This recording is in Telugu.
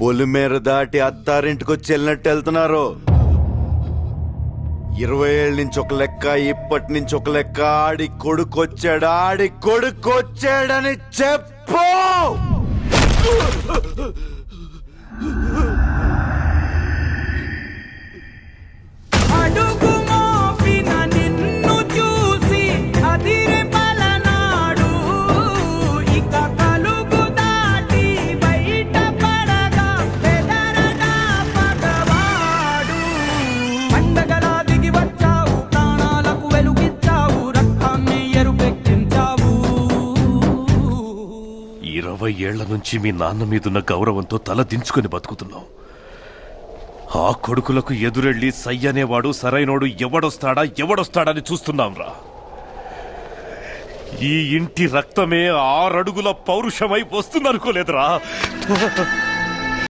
పొలిమేర దాటి అత్తారింటికొచ్చి వెళ్ళినట్టు వెళ్తున్నారు. 20 ఏళ్ళ నుంచి ఒక లెక్క, ఇప్పటి నుంచి ఒక లెక్క. ఆడి కొడుకొచ్చాడని చెప్పు. ఏళ్ల నుంచి మీ నాన్న మీదున్న గౌరవంతో తల దించుకొని బతుకుతున్నావు. ఆ కొడుకులకు ఎదురెళ్ళి సయ్యనేవాడు సరైనోడు ఎవడొస్తాడని చూస్తున్నాంరా. ఈ ఇంటి రక్తమే 6 అడుగుల పౌరుషమై వస్తుందనుకోలేదురా.